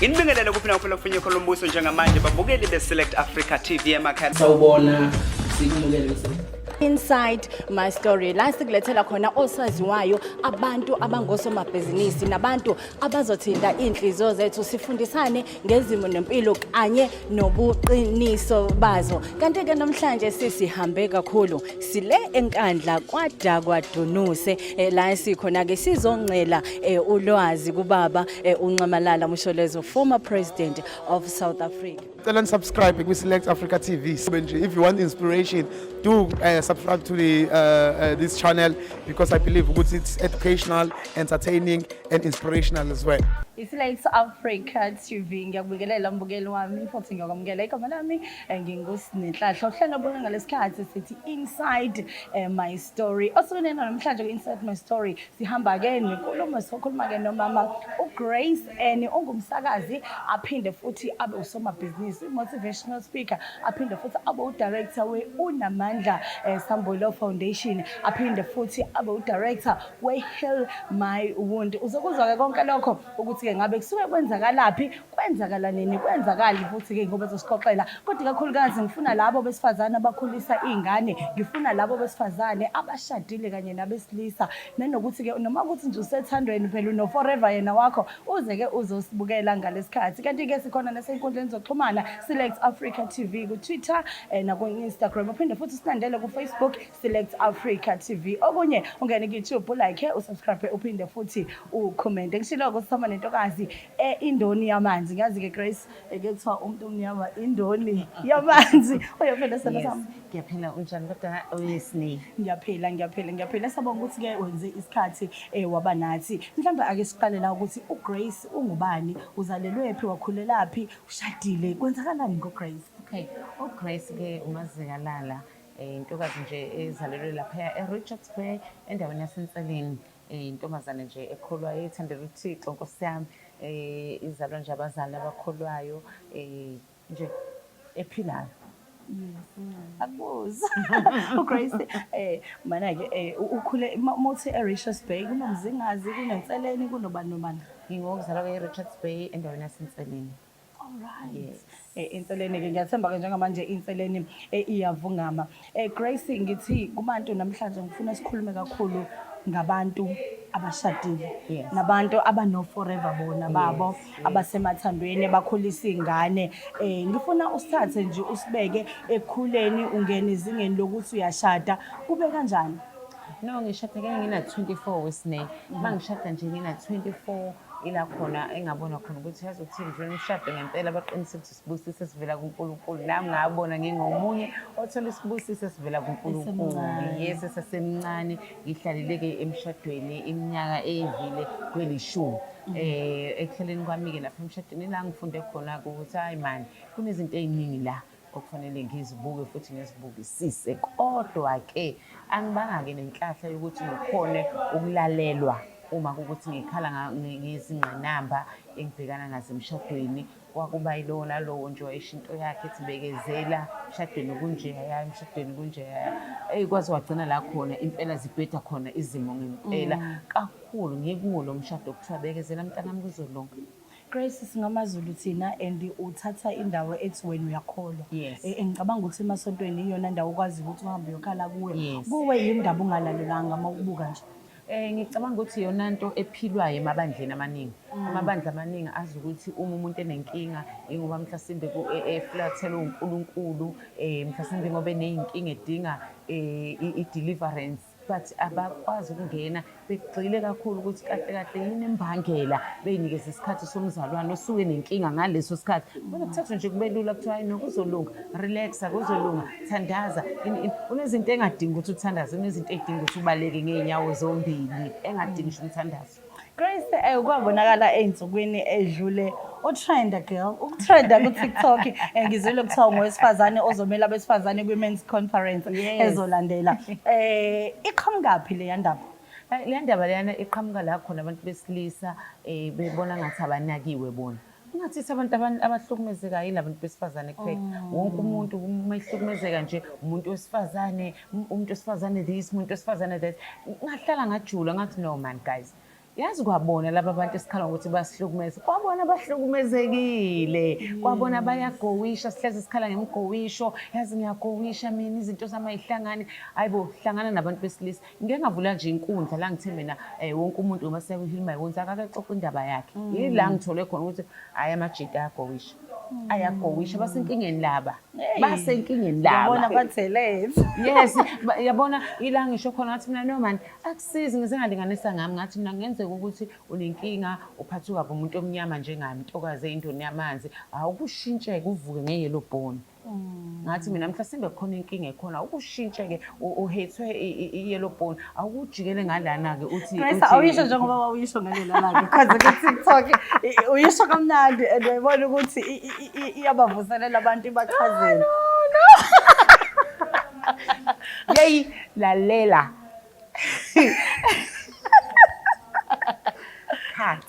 Inibingelele kuphi nakuphela kufinye khona umbuso njengamanje babukeli be-Select Africa TV emakhaya. Sawubona sikumukele bese. Inside my story la sikulethela khona osaziwayo abantu abangosomabhizinisi nabantu abazothinta inhliziyo zethu sifundisane ngezimo nempilo kanye nobuqiniso bazo. Kanti ke namhlanje sisihambe kakhulu sile enkandla kwadakwa Dunuse la sikhona ke sizongcela ulwazi kubaba uNcamalala Msholezo, former president of South Africa. Tell and subscribe to Select Africa TV. If you want inspiration, do subscribe to this channel because I believe it's educational, entertaining, and inspirational as well. Select Africa TV ngiyakubikelela mbukeli wami futhi ngiyakwamukela igama lami nginguSinenhlahla ohlelo obona ngalesikhathi sithi Inside My Story. Osukwini namhlanje ku Inside My Story sihamba ke nenkulumo sokhuluma ke nomama uGrace ongumsakazi aphinde futhi abe usomabhizinisi, motivational speaker, aphinde futhi abe udirector weUnamandla Sambulo Foundation, aphinde futhi abe udirector weHeal My Wound. Uzokuzwa ke konke lokho ukuthi ngabe kusuke kwenzakala nini kwenzakala futhi ke ngoba sizixoxela kodwa kakhulukazi ngifuna labo besifazana abakhulisa izingane, ngifuna labo besifazane abashadile kanye nabesilisa nanokuthi ke noma ukuthi nje usethandweni phela no forever yena wakho uze ke uzosibukela ngalesikhathi. Kanti ke sikhona nasenkundleni zokuxhumana Select Africa TV ku Twitter na ku Instagram, uphinde futhi silandele ku Facebook Select Africa TV. Okunye ungene ku YouTube like usubscribe uphinde futhi ucomment. Ngishiloko sithoma nentokazi indoni yamanzi. Ngazi ke Grace ekuthiwa umuntu omnyama indoni yamanzi. Uyaphela sana sami. Ngiyaphila unjani kodwa oyesine? Ngiyaphila sabonga ukuthi ke wenze isikhathi waba nathi. Mhlawumbe ake siqale la ukuthi uGrace ungubani, uzalelwe phi, wakhulela phi, ushadile, kwenzakalani ngoGrace? Okay, uGrace ke umazikalala intokazi nje ezalelwe lapha eRichards Bay endaweni yaseNtseleni. Intombazane nje ekholwa ethandela uThixo Nkosi yami, izalwa nje abazali abakholwayo nje ephilayo. Akubuza uGrace mana ke ukhule mothi eRichards Bay, kunomzingazi, kunenseleni, kunobani nobani? Ngingokuzalwa eRichards Bay endaweni yaseNtseleni. Alright. Inseleni ke ngiyathemba ke njengamanje inseleni iyavungama. Grace ngithi kubantu namhlanje ngifuna sikhulume kakhulu ngabantu abashadile, nabantu abano forever bona babo abasemathandweni abakhulisa izingane. Ngifuna usithathe nje usibeke ekukhuleni ungene izingeni lokuthi uyashada kube kanjani? No, ngishada ke ngina 24 wesine. Mangishada nje ngina 24 ila khona engabona khona ukuthi yazothi nje umshado ngempela baqinise ukuthi sibusise sivela kuNkulunkulu. Nami ngabona ngingomunye othola isibusise sivela kuNkulunkulu. Yes, sasemncane ngihlalile ke emshadweni iminyaka evile kwelishumi. Ekuhleleni kwami ke lapha emshadweni la ngifunde khona ukuthi hayi man kunezinto eziningi la okufanele ngizibuke futhi ngizibukisise, kodwa ke angibanga ke nenhlahla yokuthi ngikhone ukulalelwa uma ukuthi ngikhala ngezingqinamba engibhekana nazo emshadweni. Kwakuba yilo nalowo nje wayishinto yakhe ethi bekezela emshadweni kunjeya, emshadweni kunjeya, ekwazi wagcina la khona impela zibheda khona izimo ngempela kakhulu ngikulo mshado okuthiwa bekezela mntanami kuzolonke. Grace singamaZulu thina and uthatha indawo ethi wena uyakholwa. Ngicabanga ukuthi emasontweni iyona ndawo ukwazi ukuthi uhambe uyokhala kuwe yindaba ungalalelanga mawubuka nje. Ngicabanga ukuthi yona into ephilwayo emabandleni amaningi. Amabandla amaningi azi ukuthi uma umuntu enenkinga ingoba mhlasimbe eflathela uNkulunkulu, mhlasimbe ngoba eneyinkinga edinga i-deliverance, but abakwazi ukungena begxile kakhulu ukuthi kahle yini embangela beyinikeza isikhathi somzalwane osuke nenkinga ngaleso sikhathi. Bona kuthathwa nje kube lula kuthiwa hayi nokuzolunga, relaxa kuzolunga, thandaza. Unezinto engadingi ukuthi uthandaze, unezinto ezidinga ukuthi ubaleke ngeenyawo zombili, engadingi nje umthandazo. Grace kwabonakala einsukwini edlule utrenda girl, ukutrenda ku TikTok ngizwile kuthiwa ngowesifazane ozomela abesifazane kwi-men's conference ezolandela. Iqhamukapi le yandaba? Le ndaba leyana iqhamuka la khona abantu besilisa bebona ngathi abanakiwe bona. Ungathi abantu abahlukumezeka yila abantu besifazane kuphela. Wonke umuntu uma ehlukumezeka nje umuntu wesifazane, umuntu wesifazane this, umuntu wesifazane that. Ngahlala ngajula ngathi no man guys. yazi kwabona laba bantu esikhala ukuthi basihlukumeze kwabona bahlukumezekile kwabona bayagowisha sihlezi sikhala ngemgowisho yazi ngiyagowisha mina izinto zami ayihlangani hayibo hlangana nabantu besilisa ngeke ngavula nje inkundla la ngithe mina wonke umuntu uma sewuhilima yonke akaqoqa indaba yakhe yila ngithole khona ukuthi hayi amajita ayagowisha ayagowisha basenkingeni laba basenkingeni laba yabona bathelele yes yabona ila ngisho khona ngathi mina no man akusizi ngizengalinganisa ngami ngathi mina ngenzeka ukuthi unenkinga uphatha kabi umuntu omnyama njengami intokazi eyindoni yamanzi awukushintshe kuvuke ngeyellow bone ngathi mina mhlasimbe khona inkinga ekhona ukushintsheke uhethwe iyellow bone awukujikele ngalana ke uthi Grace awuyisho njengoba wawuyisho ngalela la because ke TikTok uyisho kamnandi and uyabona ukuthi iyabavuselela abantu ibachazela yey lalela cat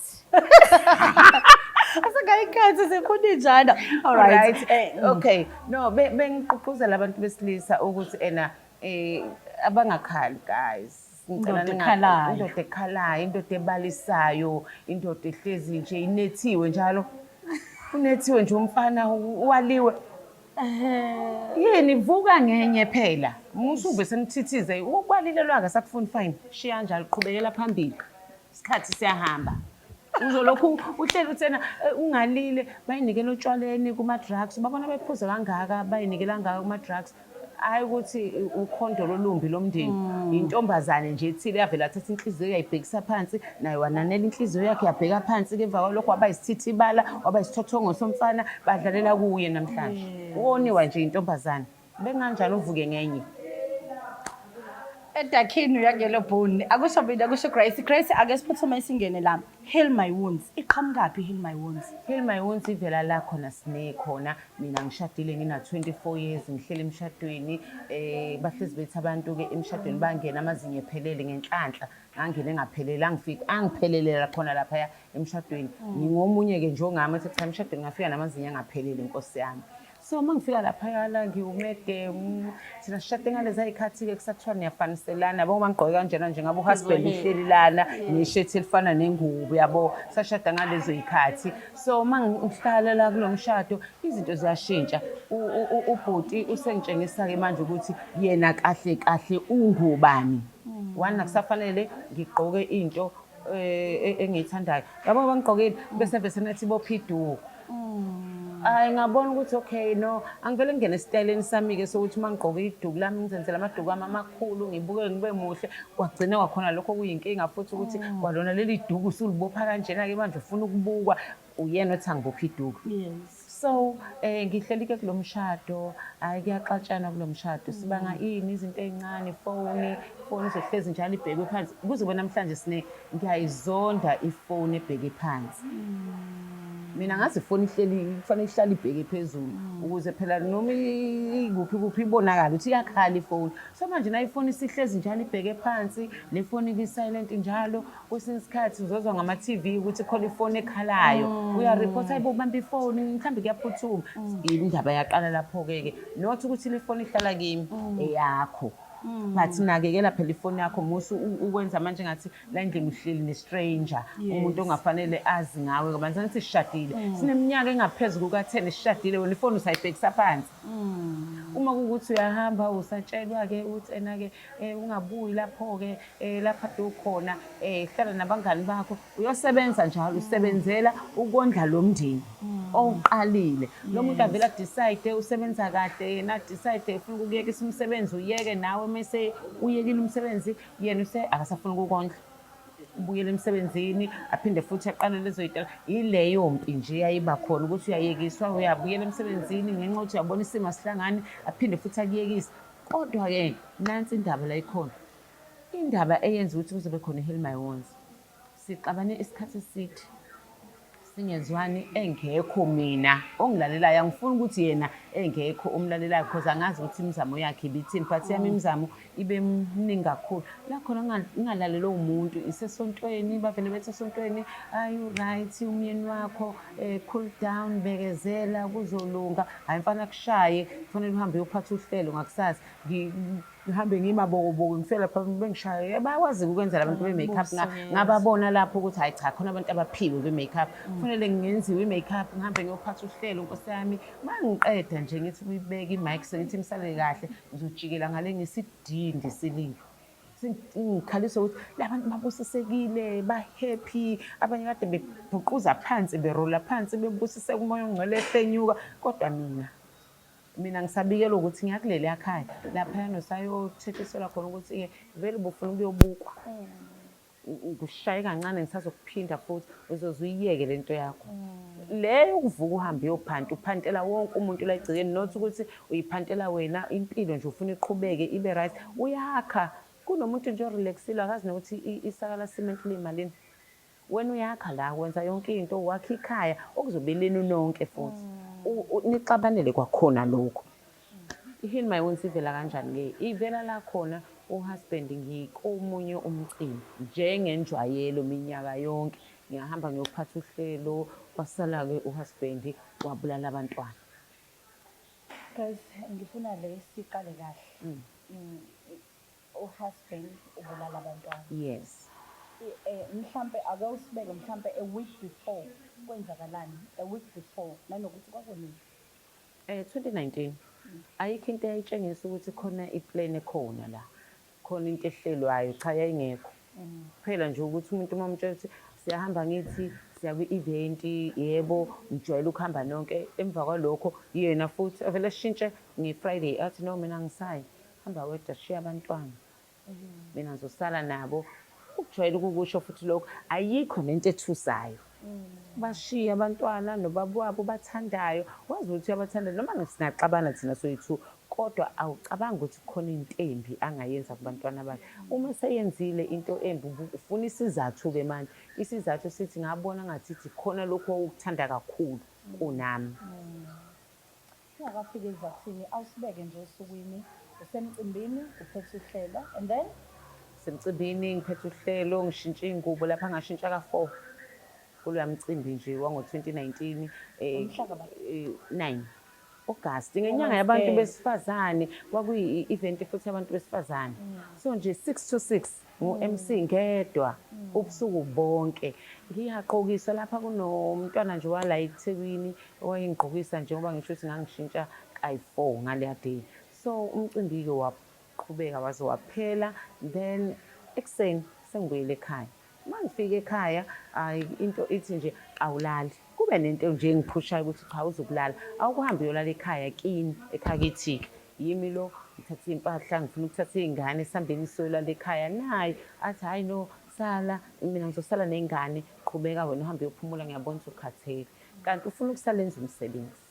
asakayikhathi sekunjana all right okay no bengiqhuquzela abantu besilisa ukuthi abangakhali guys indoda ekhalayo indoda ebalisayo indoda ehlezi nje inethiwe njalo unethiwe nje umfana waliwe yini vuka ngenye phela musube senithithize ukwalilelwa akasakufuni fine shiya njalo qhubekela phambili isikhathi siyahamba uzolokhu uhleli uthena ungalile bayinikela utshwaleni kuma drugs babona bephuza kangaka bayinikela kangaka kuma drugs hayi ukuthi ukhondolo olumbi lomndeni intombazane nje ethile yavela thatha inhliziyo yayibhekisa phansi naye wananela inhliziyo yakhe yabheka phansi ke emva kwalokho waba isithithibala waba isithothongo somfana badlalela kuye namhlanje woniwa nje intombazane benganjalo uvuke ngenye edakhini uyakelo bone akusho mina kusho Grace ake siphuthume isingene la heal my wounds iqhamukapi heal my wounds ivela la khona sine khona mina ngishadile ngina 24 years ngihlele emshadweni bahlezi bethi abantu ke emshadweni bangena amazinyo ephelele ngenhlanhla ngangene ngaphelele angiphelele khona lapha emshadweni ngingomunye ke njengami ethi cha emshadweni ngafika namazinyo angaphelele inkosi yami so mangifika lapha la ngiwumede thina sishade ngalezi ayikhathi ke kusathiwa niyafaniselana yabo mangigqoke kanjena nje ngabe uhusband uhleli lana neshethi elifana nengubo yabo sashada ngalezo ikhathi so mangihlala la kulomshado izinto ziyashintsha ubhuti usengitshengisa ke manje ukuthi yena kahle kahle ungubani wana kusafanele ngigqoke into engiyithandayo yabo bangigqokile bese nathi bophiduko hayi ngabona ukuthi okay no angivele ngene esitayeleni sami ke sokuthi mangigqoke iduku lami ngizenzela amaduku ami amakhulu ngibuke ngibe muhle kwagcina kwakhona lokho kuyinkinga futhi ukuthi kwalona leli duku usulibopha kanjena ke manje ufuna ukubukwa uyena othi angibopha iduku so ngihleli ke kulomshado hayi kuyaxatshana kulomshado sibanga ini izinto ezincane phone izohlezi njalo ibheke phansi kuze bona namhlanje sine ngiyayizonda ifone ebheke phansi mina ngathi ifoni ihleli kufanele ihlale ibheke phezulu ukuze phela noma ikuphi ibonakala ukuthi iyakhala ifoni so manje na ifoni isihlezi njalo ibheke phansi le foni ki silent njalo kwesinye isikhathi uzozwa ngama TV ukuthi khona ifoni ekhalayo uya report ayibo bamba ifoni mhlambe kuyaphuthuma indaba yaqala lapho ke not ukuthi le foni ihlala kimi eyakho bathi nakekela phela ifoni yakho musu ukwenza manje ngathi la endlini uhleli ne stranger umuntu ongafanele azi ngawe ngoba ngithi sishadile sineminyaka engaphezulu kuka10 sishadile wena ifoni usayibhekisa phansi uma ukuthi uyahamba usatshelwa ke uthi ena ke ungabuyi lapho ke lapha dukhona hlala nabangani bakho uyosebenza njalo usebenzela ukondla lomndeni oqalile lo muntu avela decide usebenza kahle yena decide ufuna ukuyekisa umsebenzi uyeke nawe mase uyekile umsebenzi yena use akasafuna ukukondla ubuyele emsebenzini aphinde futhi aqale lezo zinto ileyo mpi nje yayiba khona ukuthi uyayekiswa uyabuyela emsebenzini ngenxa ukuthi uyabona isimo sihlangani aphinde futhi akuyekisa kodwa ke nansi indaba la ikhona indaba eyenza ukuthi kuzobe khona heal my wounds siqabane isikhathi eside singezwani engekho mina ongilalelayo angifuni ukuthi yena engekho umlalelayo because angazi ukuthi imizamo yakhe ibithini but yami imizamo ibe mningi kakhulu la khona ngingalalela umuntu isesontweni bavele bethi esontweni are you right umnyeni wakho cool down bekezela kuzolunga hayi mfana kushaye kufanele uhambe uyophatha uhlelo ngakusasa ngihambe ngimabokoboko ngifela lapha bengishaya bayakwazi ukwenza abantu be-makeup yes. ngababona lapho ukuthi hayi cha khona abantu abaphiwe kwi-makeup kufanele ngenziwe i-makeup ngihambe ngiyophatha uhlelo nkosi yami mangiqeda nje ngithi uyibeke i-mic sengithi imsale kahle ngizojikela ngale ngesidindi sililo ngikhalisa ukuthi labantu babusisekile ba-happy abanye kade bebhuquza phansi berola phansi bebusise kumoya ongcwele esenyuka kodwa mina ngisabikela ukuthi ngiyakuleli ekhaya laphayana sayothethiselwa khona ukuthi vele bufuna ukuyobukwa ngishaye kancane ngisazokuphinda futhi uzoze uyiyeke lento yakho leyo ukuvuka uhambe uphantela wonke umuntu la egcekeni not ukuthi uyiphantela wena impilo nje ufuna iqhubeke ibe right uyakha kunomuntu nje orelaxile akazi nokuthi isaka la cement limalini wena uyakha la wenza yonke into wakhe ikhaya okuzobe lenu nonke futhi nixabanele kwakhona lokho ihini mayonsi ivela kanjani ke ivela la khona uhusband ngikomunye umcimbi njengenjwayelo minyaka yonke ngiyahamba ngiyophatha uhlelo wasala ke uhusband wabulala abantwana Guys ngifuna le siqale kahle uhusband ubulala abantwana yes mhlambe ake usibeke mhlambe a week before kwenzakalani a week before nanokuthi kwakunini 2019 ayikho into eyayitshengisa ukuthi khona iplan ekhona la khona into ehlelwayo cha yayingekho phela nje ukuthi umuntu uma umtshela ukuthi siyahamba ngithi siya kwi-event yebo ngijwayele ukuhamba nonke emva kwalokho yena futhi avele ashintshe nge-Friday athi no mina ngisayi hamba wedwa shiya abantwana mina ngizosala nabo ukujwayela ukukusho futhi lokho ayikho nento ethusayo bashiya abantwana nobaba wabo bathandayo wazi ukuthi uyabathanda noma sinaxabana thina soyi-2 kodwa awucabanga ukuthi kukhona into embi angayenza kubantwana bakhe uma seyenzile into embi ufuna isizathu-ke manje isizathu sithi ngabona ngathi khona lokhu okuthanda kakhulu kunami singakafika ezathini awusibeke nje osukwini usemcimbini uphethe uhlelo and then semcimbini ngiphethe uhlelo ngishintshe iy'ngubo lapha ngashintsha ka-4 kuloya mcimbi nje wango-2019 9 August ngenyanga yabantu besifazane kwakuyi-event futhi yabantu besifazane so nje 6 to 6 ngu-MC ngedwa ubusuku bonke ngiyaqokiswa lapha kunomntwana nje wala eThekwini owayengigqokisa njengoba ngisho ukuthi ngangishintsha kayi-4 ngaleya day so umcimbi-ke waqhubeka waze waphela then ekuseni sengibuyele ekhaya mangifika ekhaya into ithi nje awulali kube nento nje engiphushayo ukuthi cha uzokulala awukuhambe uyolala ekhaya kini ekhaya kithi yimi lo ngithatha impahla ngifuna ukuthatha izingane sihambeni siyolala ekhaya naye athi hayi no sala mina ngizosala nezingane qhubeka wena uhambe uyophumula ngiyabona ukuthi ukhathele kanti ufuna ukusala enza umsebenzi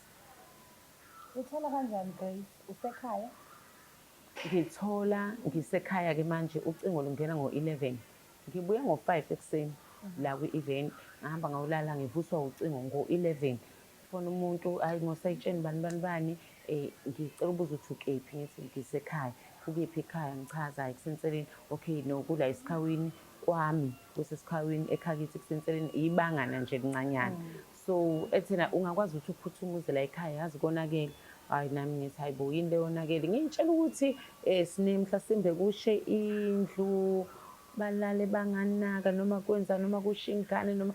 uthola kanjani Grace usekhaya ngithola ngisekhaya-ke manje ucingo lungena ngo-11 ngibuya ngo-5 ekuseni la kwi-event ngahamba ngawulala ngivuswa ucingo ngo-11 fona umuntu hayi ngosayitsheni bani ngicela ubuza ukuthi ukephi ngithi ngisekhaya ukephi ekhaya ngichaza hayi kusenseleni okay no kula esikhawini kwami kusesikhawini ekhaya kithi kusenseleni ibangana nje lincanyana so ethina ungakwazi ukuthi uphuthume uze la ekhaya yazi konakele hayi nami ngithi hayi bo yini leyonakele ngiyitshela ukuthi mhlasimbe kushe indlu balale banganaka noma kwenza noma kusha ingane noma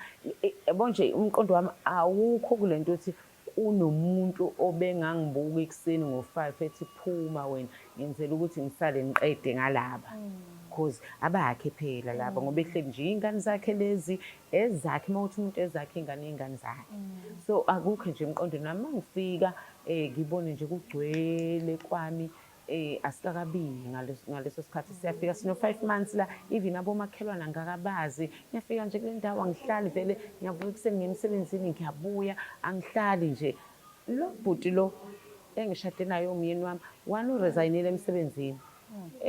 yabo nje umqondo wami awukho kule nto ukuthi kunomuntu obengangibuka ekuseni ngo-5 ethi phuma wena ngenzela ukuthi ngisale ngiqede ngalaba because abakhe phela laba ngoba ehleli nje iy'ngane zakhe lezi ezakhe uma kuthi umuntu ezakhe iy'ngane zakhe so akukho nje emqondweni nami uma ngifika ngibone nje kugcwele kwami asikakabili ngaleso sikhathi siyafika sino 5 months la even abomakhelwana ngakabazi ngiyafika nje kule ndawo angihlali vele ngiyavuka ekuseni ngiya emsebenzini ngiyabuya angihlali nje lo bhuti lo engishade naye umyeni wami wanoresignile emsebenzini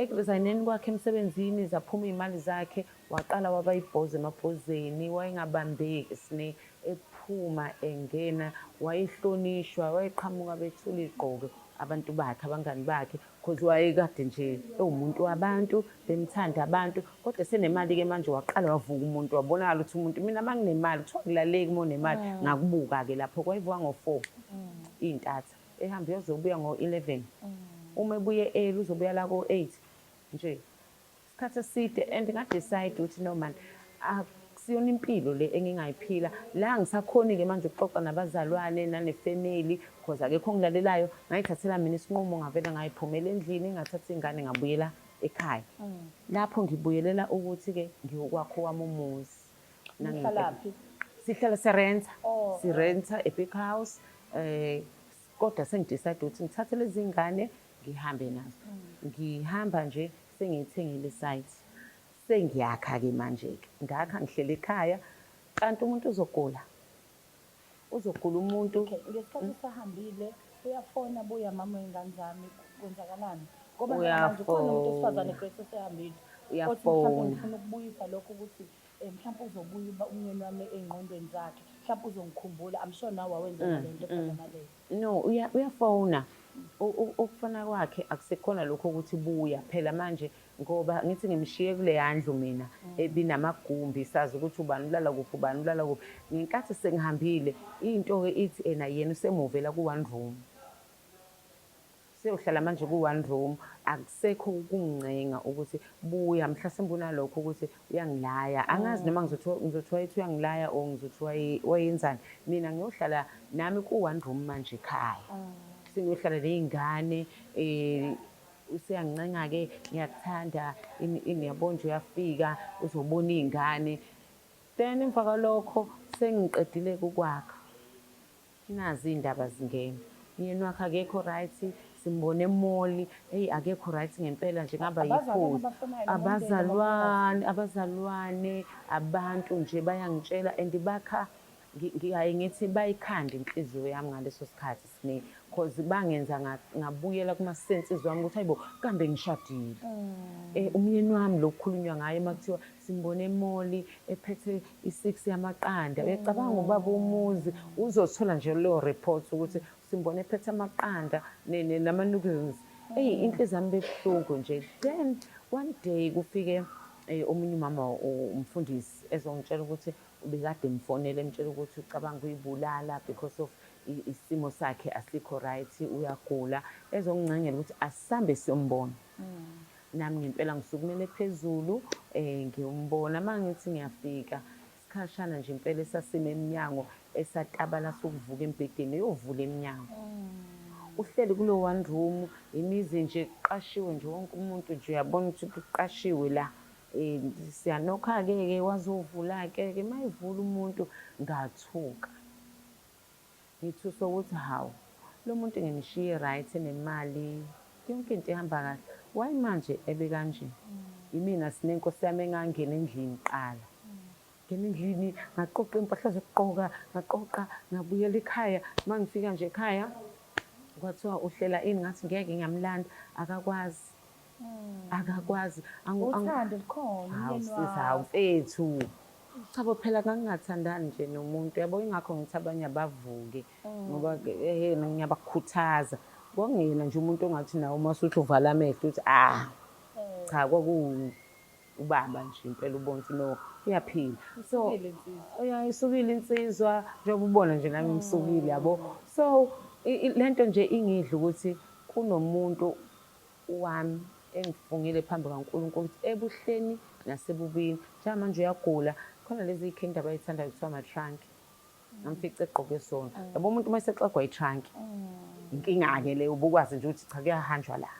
ekuresigneni kwakhe emsebenzini zaphuma iy'mali zakhe waqala waba yibhozi emabhozeni wayengabambeki sine ephuma engena wayehlonishwa wayeqhamuka bethula igqoke abantu bakhe abangani bakhe because wayekade nje ewumuntu wabantu bemthanda abantu kodwa senemali-ke manje waqala wavuka umuntu wabonakala ukuthi umuntu mina uma nginemali kuthiwa kulaleki uma unemali ngakubuka-ke lapho kwayivuka ngo-4 iy'ntatha ehambe yozobuya ngo-11 uma ebuye early uzobuya la ko-8 nje isikhathi eside and nga-decide ukuthi no man akusiyona impilo le engingayiphila la ngisakhoni-ke manje ukuxoxa nabazalwane nanefamily because akekho ongilalelayo ngayithathela mina isinqumo ngavele ngayiphumela endlini ngathatha ingane ngabuyela ekhaya lapho ngibuyelela ukuthi-ke ngiyokwakho wami umuzi Nihlalaphi? sihlala sirenta a-big house kodwa sengidecide ukuthi ngithathe lezi ngane ngihambe nazo ngihamba nje sengiyithengile isite sengiyakha-ke manje-ke ngakha ngihlele ekhaya kanti umuntu uzogula umuntu ngesikhathi usahambile uyafona buya mama wey'ngane zami kwenzakalani ngoba manje khona umuntu wesifazane Grace osehambile othi mhlawumbe ngifuna ukubuyisa lokho ukuthi mhlawumbe uzobuya umnyeni wami ey'ngqondweni zakhe mhlawumbe uzongikhumbula I'm sure nawe wawenza nalento efana naleyo no uyafona ukufana kwakhe akusekhona lokho ukuthi buya phela manje ngoba ngithi ngimshiye kule yandlu mina ebinamagumbi sazi ukuthi ubani ulala kuphi ubani ulala kuphi ngenkathi sengihambile into-ke ithi ena yena usemuvela ku-one room siyohlala manje ku-one room akusekho ukungincenga ukuthi buya mhlasimbe unalokho ukuthi uyangilaya angazi noma ngizothiwa yithi uyangilaya or ngizothiwa wayenzani mina ngiyohlala nami ku-one room manje ekhaya sengiyohlala ney'ngane useyangincenga-ke ngiyakuthanda ngiyabona nje uyafika uzobona iy'ngane then emva kwalokho sengiqedile ukwakha nazi iy'ndaba zingena umyeni wakhe akekho right simbone emoli akekho right ngempela nje ngaba yiphuzu abazalwane abantu nje bayangitshela and bakha ngiyaye ngithi bayikhanda inhliziyo yami ngaleso sikhathi sine because bangenza ngabuyela kuma-senses wami ukuthi hayibo kambe ngishadile umyeni wami lokukhulunywa ngaye makuthiwa simbone emoli ephethe i-6 yamaqanda uyacabanga ubaba umuzi uzothola nje leyo report ukuthi simbone ephethe amaqanda nama-noodles inhliziyo yami bebuhlungu nje then one day kufike omunye umama umfundisi ezongitshela ukuthi ubekade mfonele emtshela ukuthi ucabanga ukuyibulala because of isimo sakhe asikho right uyagula ezongicengela ukuthi asisambe siyombona nami ngempela ngisukumele phezulu ngiyombona mangithi ngiyafika isikhashana nje impela esasime eminyango esatabala sokuvuka embhedeni eyovula eminyango uhleli kulo one room imizi nje qashiwe nje wonke umuntu nje uyabona ukuthi uqashiwe la siyanokha-ke wazovula-ke mayivula umuntu ngathuka ngithuswa ukuthi hawu lo muntu ngimshiye right nemali yonke into ihamba kahle wayi manje ebe kanje imina sinenkosi yami engangena endlini qala ngena endlini ngaqoqa impahla zokugqoka ngaqoqa ngabuyela ekhaya mangifika nje ekhaya kwathiwa uhlela ini ngathi ngeke ngiyamlanda akakwazi uthando lukhona hawu mfethu chabo phela ngangingathandani nje nomuntu yabo ingakho ngithi abanye abavuke ngoba ngiyabakhuthaza kwakungena nje umuntu ongathi nawe uma usuthi uvala amehlo uthi cha ubaba nje impela ubona ukuthi no uyaphila so isukile insizwa njengoba ubona nje nami ngisukile yabo so lento nje ingidla ukuthi kunomuntu wami engifungile phambi kaNkulunkulu ukuthi ebuhleni nasebubini njengamanje uyagula khona lezi ikhindi abayithandayo kuthiwa ama-trunk ngamfica egqoke sona yabo umuntu uma esexegwa i-trunk inkinga-ke leyo ubukwazi nje ukuthi cha kuyahanjwa la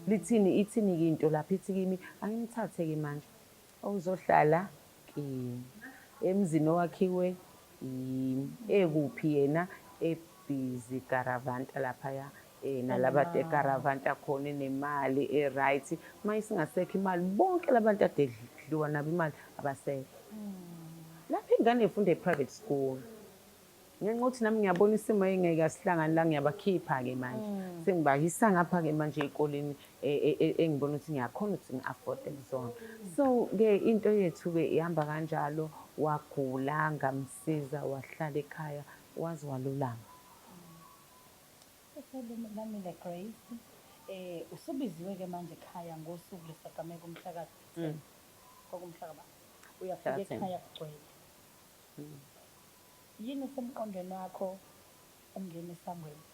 ithini-ke into lapho ithi kimi angimthathe-ke manje uzohlala kimi emzini owakhiwe ekuphi yena ebhizi garavanta laphaya nalabade egaravanta khona nemali e-right uma isingasekho imali bonke labantu ade dliwa nabo imali abasekho lapho ingane ifunda e-private school ngenxa ukuthi nami ngiyabona isimo engeke asihlangani la ngiyabakhipha-ke manje sengibayisa ngapha-ke manje ey'koleni engibona ukuthi ngiyakhona ukuthi ngi-afford kuzona so-ke into yethu-ke ihamba kanjalo wagula ngamsiza wahlala ekhaya waze walulama Lamile Grace usubiziwe-ke manje ekhaya ngosuku lesigameko umhlaka 10 kwakumhlaka ba uyafika ekhaya kugcwele yini esemqondweni wakho ungena esangweni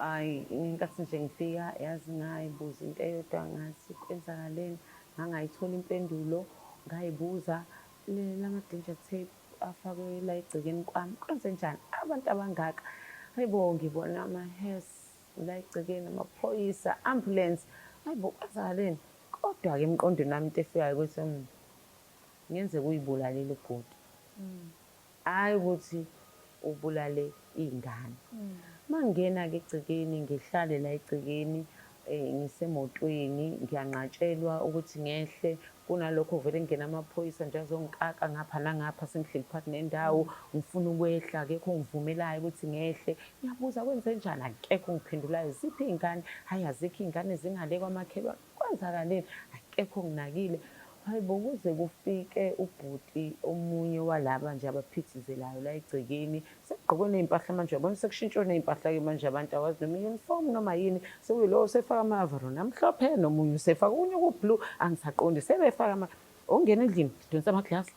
Hayi, ngenkathi nje ngifika yazi ngayibuza into eyodwa ngathi kwenzakaleni, ngangayithola impendulo, ngayibuza lama-danger tape afakwe la egcekeni kwami. Kwenzenjani? Abantu abangaka. Hayibo, ngibona ama-hearse la egcekeni, amaphoyisa, ambulance. Hayibo, kwenzakaleni? Kodwa-ke emqondweni wami into efikayo ukuthi ngenzeka uyibulalile ubhuti. Hhayi ukuthi ubulale iy'ngane. Uma ngingena-ke egcekeni, ngihlale la egcekeni, ngisemotweni, ngiyanqatshelwa ukuthi ngehle. Kunalokho vele kungena amaphoyisa nje azongikaka ngapha nangapha, sengihleli phakathi nendawo, ngifuna ukwehla, akekho ongivumelayo ukuthi ngehle. Ngiyabuza kwenzenjani, akekho ongiphendulayo. Ziphi iy'ngane? Hhayi, azikho iy'ngane zingale kwamakhelwane. Kwenzakaleni? Akekho onginakile. Hayibo, kuze kufike ubhuti omunye walaba nje abaphithizelayo la egcekeni. Sekugqokwe ney'mpahla manje, uyabona sekushintshwe ney'mpahla-ke manje abantu awazi noma i-uniform noma yini. Sekuyilo usefaka ama-overall amhlophe, nomunye usefaka okunye okublue, angisaqondi. Sebefaka ongena endlini, sidonsa amaglasi.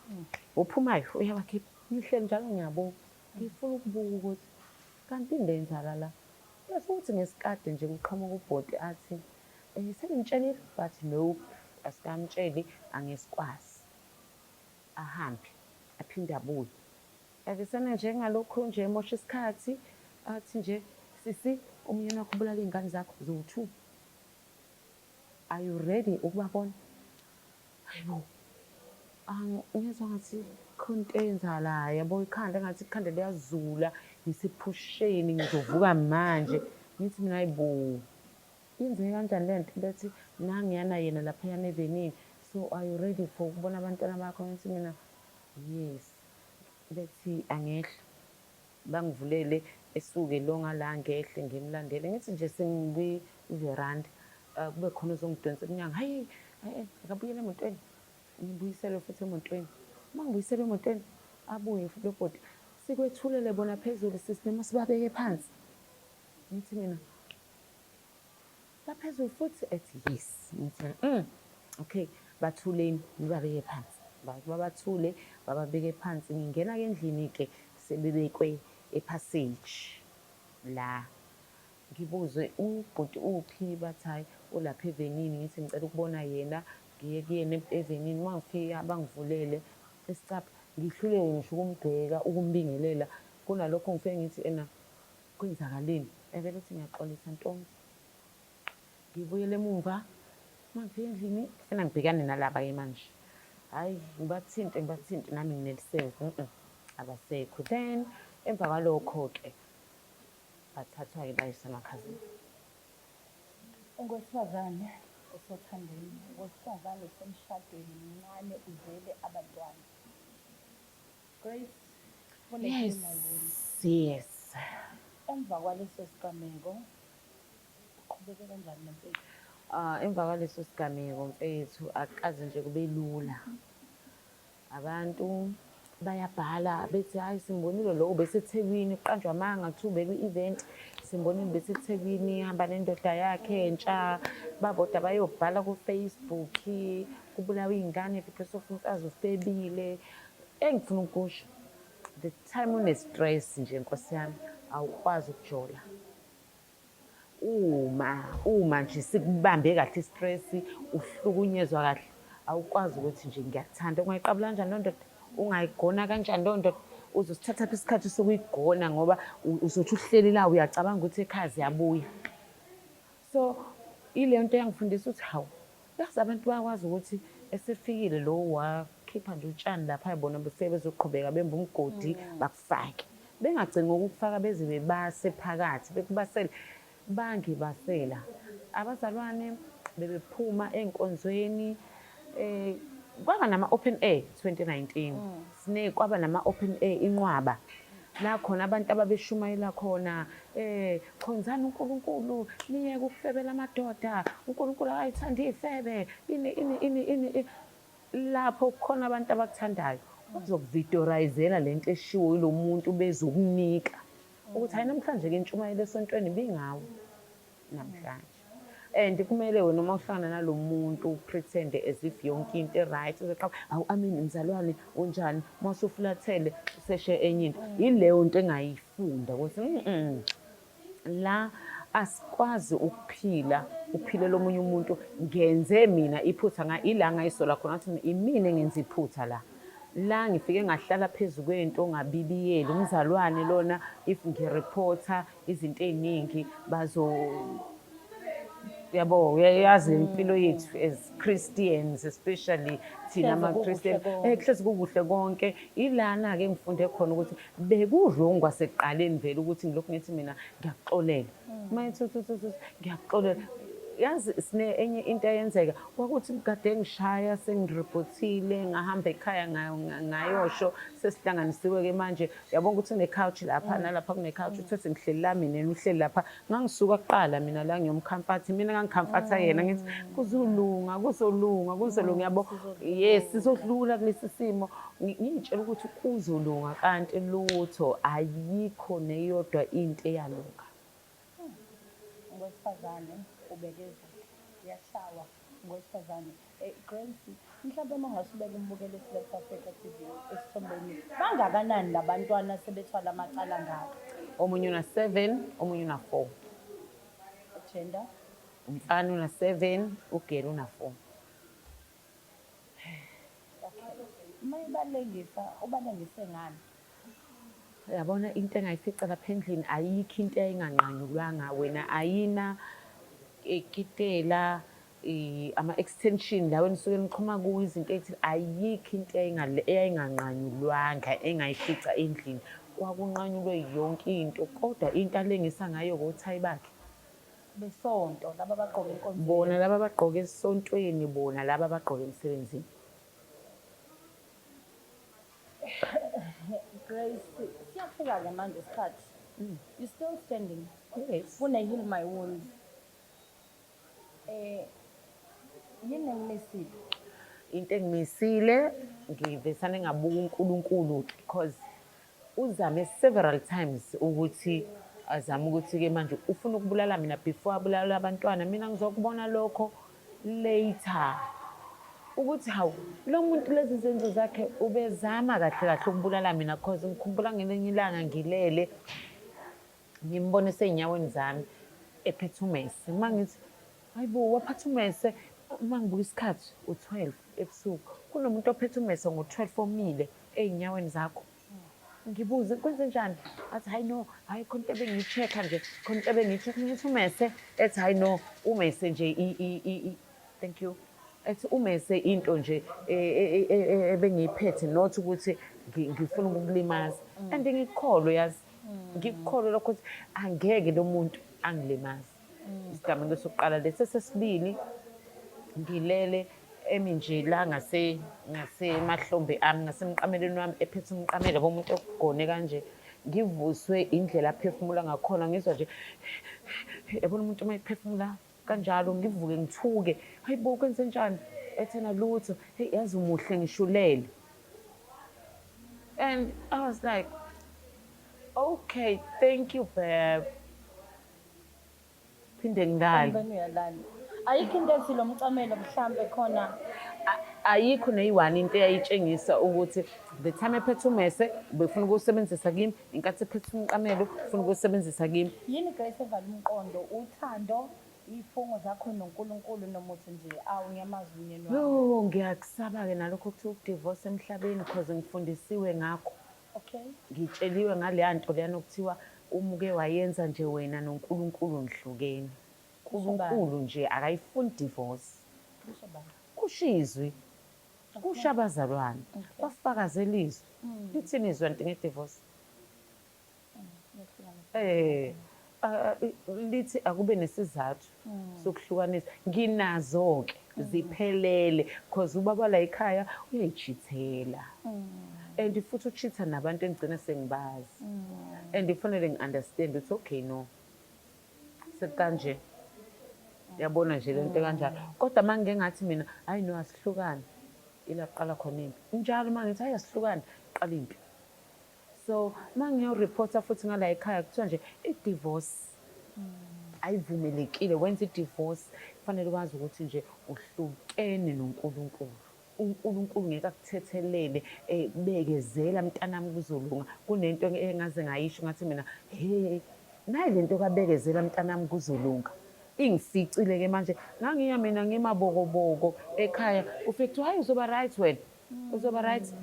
Ophumayo uyabakhipha. Ngihleli njalo ngiyabuka. Ngifuna ukubuka ukuthi kanti into eyenzakala la. Bese ukuthi ngesikade nje kuqhamuka ubhuti athi, senimtshelile? Bathi no, asikamtsheli, angesikwazi. Ahambe, aphinde abuye. Yavisana nje ngalokho nje emosha isikhathi, athi nje, sisi, umnyeni wakho ubulala iy'ngane zakho, ziwu-2. Are you ready ukubabona? Hayibo, ngizwa ngathi khona into eyenzakalayo, yabo ikhanda ngathi ikhanda liyazula, ngisephusheni, ngizovuka manje. Ngithi mina hayibo, yenzeke kanjani le nto? Bethi nangiyana yena laphayana evenini. So are you ready for ukubona abantwana bakho? Ngithi mina yes. Bethi angehla, bangivulele esuke lo ngala ngehle ngimlandele. Ngithi nje sengikwi-veranda, kube khona uzongidonsa emnyango. Hayi, akabuyele emotweni, ngibuyisele futhi emotweni. Uma ngibuyisele emotweni, abuye futhi lo bhuti. Sikwethulele bona phezulu sisi, noma sibabeke phansi. Ngithi mina baphezulu futhi? Ethi yes. Ngithi okay, bathuleni nibabeke phansi. Babathule, bababeke phansi. Ngingena-ke endlini-ke sebebekwe ephasage la. Ngibuzwe ubhuti uphi, bathi hayi ulapha evenini. Ngithi ngicela ukubona yena, ngiye kuyena evenini. Uma ngifika bangivulele isicapha, ngihluleke ngisho ukumbheka, ukumbingelela. Kunalokho ngifike ngithi kwenzakaleni? Evele uthi ngiyaxolisa Ntombi. Ngibuyele emumva, uma ngifika endlini kufuna ngibhekane nalaba-ke manje. Hhayi, ngibathinte nami ngineliseke. Abasekho. Then emva kwalokho-ke bathathwa-ke bayiswa emakhazini. Ungowesifazane osothandweni, ungowesifazane osemshadweni mncane, uzele abantwana. Grace, yes. Emva kwaleso sigameko, uqhubeke kanjani nempilo? Emva kwaleso sigameko mfethu, akukaze nje kube lula. Abantu bayabhala bethi hayi simbonile lo beseThekwini kuqanjwa amanga kuthiwa ubekwi-event. Simbonile beseThekwini ihamba nendoda yakhe entsha. Baboda bayobhala ku-Facebook, kubulawa iy'ngane because of umfazi ufebile. Engifuna ukusho, the time une-stress nje Nkosi yami awukwazi ukujola. Uma nje sikubambe kahle i-stress, uhlukunyezwa kahle, awukwazi ukuthi nje ngiyakuthanda. Ungayiqabula kanjani leyo ndoda? Ungayigona kanjani leyo ndoda? Uzosithatha isikhathi sokuyigona ngoba uzothi uhleli la uyacabanga ukuthi ekhaya ziyabuya. So ile nto yangifundisa ukuthi hawu, yazi abantu bayakwazi ukuthi esefikile lo wakhipha nje utshani lapha bona befike bezoqhubeka bemba umgodi bakufake. Bengagcini ngokukufaka beze bebase phakathi, bekubasele bangibasela. Abazalwane bebephuma ey'nkonzweni, kwaba nama-open air 2019. Kwaba nama-open air inqwaba. La khona abantu ababeshumayela khona, khonzani uNkulunkulu, niyeke ukufebela amadoda, uNkulunkulu akayithandi iy'febe, ini. Lapho kukhona abantu abakuthandayo, bazokuvidorayizela le nto eshiwo yilo muntu bezokunika. Ukuthi hayi namhlanje-ke intshumayelo esontweni bingawo namhlanje. And kumele wena uma uhlangana nalo muntu uprethende as if yonke into e-right. Awu amini mzalwane unjani? Uma usufulathele useshe enye into. Yileyo nto engayifunda ukuthi la asikwazi ukuphila uphilele omunye umuntu ngenze mina iphutha ila ngayisola khona ngathi imina engenza iphutha la ngifike ngahlala phezu kwento ngabibiyeli umzalwane lona if ngireporta izinto eziningi yabo uyayazi impilo yethu as Christians especially thina ama-Christian kuhlezi kukuhle konke ilana ke ngifunde khona ukuthi bekudlungu kwasekuqaleni vele ukuthi ngilokhu ngithi mina ngiyaxolela mayithi ngiyaxolela yazi sine enye into eyenzeka kwakuthi kade ngishaya sengirepotile ngahamba ekhaya ngayosho sesihlanganisiwe ke manje yabona ukuthi une couch lapha nalapha kune couch uthi ngihleli la mina uhleli lapha ngangisuka kuqala mina la ngiyomcomfort mina ngangicomforta yena ngithi kuzolunga yabo yes sizodlula kulesi simo ngitshela ukuthi kuzolunga kanti lutho ayikho neyodwa into eyalunga ngowesifazane ubekeza yashawa ngowesifazane Grace mhlawumbe mangasubeka umbukelo eSouth Africa TV esithombeni bangakanani labantwana sebethwala amacala ngaka omunye una 7 omunye una 4 gender umfana una 7 ugeli una 4 ubalengise ngani yabona into engayifica lapha endlini ayikho into eyinganqanyulwanga wena ayina ekitela ama-extension lawo enisuke nixhuma kuwo izinto ethi ayikho into eyayinganqanyulwanga engayifica endlini kwakunqanyulwe yonke into kodwa into alengisa ngayo kothayi bakhe besonto laba abagqoke inkonzo bona laba abagqoke esontweni bona laba abagqoke emsebenzini Grace siyafika-ke manje isikhathi you still standing yes heal my wounds yini engimisile into engimisile ngivesane ngabuka uNkulunkulu because uzame several times ukuthi azama ukuthi-ke manje ufuna ukubulala mina before abulala abantwana mina ngizokubona lokho later ukuthi hawu lo muntu lezi zenzo zakhe ubezama kahle ukubulala mina because ngikhumbula ngelinye ilanga ngilele ngimbone sey'nyaweni zami ephethe umese mangithi hayibo waphatha umese mangibuka isikhathi u-12 ebusuku kunomuntu ophethe umese ngo-12 omile ey'nyaweni zakho ngibuze kwenze njani athi hayi no hayi khona into ebengiyi-check-a nje khona into ebengiyi-check-a ngithi umese ethi hayi no umese nje thank you ethi umese into nje ebengiyiphethe not ukuthi ngifuna ukukulimaza and ngikukholwe yazi ngikukholwe lokho ukuthi angeke lo muntu angilimaze isigameko sokuqala lesi sesibili ngilele eminjila ngasemahlombe ami ngasemqameleni wami ephethe umqamelo bomuntu ogone kanje ngivuswe indlela aphefumula ngakhona ngizwa nje yabona umuntu uma ephefumula kanjalo ngivuke ngithuke hayibo kwenze njani ethena lutho hey yazi umuhle ngishulele and I was like okay thank you babe phinde ngilale uyalala ayikho into ethi lo mcamelo mhlambe khona ayikho neyi-1 into eyayitshengisa ukuthi the time ephethe umese befuna ukuwusebenzisa kimi inkathi ephethe umqamelo ufuna ukuwusebenzisa kimi yini Grace evala umqondo uthando ifungo zakho noNkulunkulu nomuthi nje ngiyamazi umnyeni wami ngiyakusaba-ke nalokho kuthiwa ukudivorce emhlabeni because ngifundisiwe ngakho okay ngitsheliwe ngaleya nto leyana okuthiwa umuke wayenza nje wena noNkulunkulu nihlukene uNkulunkulu nje akayifuni divorce kushizwe kusha abazalwane bafakazela izwi lithini izwi nto nge-divorce lithi akube nesizathu sokuhlukanisa nginazo-ke ziphelele because ubaba la ekhaya uyayichithela and futhi uchitha nabantu engigcina sengibazi and ifanele ngi-understand ukuthi okay no sekanje yabona nje lento kanjalo kodwa uma ngike ngathi mina hayi no asihlukane ila kuqala khona impi njalo uma ngithi hayi asihlukane qala impi so uma ngiyoreporta futhi ngala ekhaya kuthiwa nje i-divorce ayivumelekile wenza i-divorce kufanele ukwazi ukuthi nje uhlukene noNkulunkulu uNkulunkulu ngeke akuthethelele bekezela mntanami kuzolunga kunento engaze ngayisho ngathi mina hey nayi lento kabekezela mntanami kuzolunga ingificile-ke manje ngangiya mina ngimabokoboko ekhaya ufike kuthiwa hayi uzoba right wena uzoba right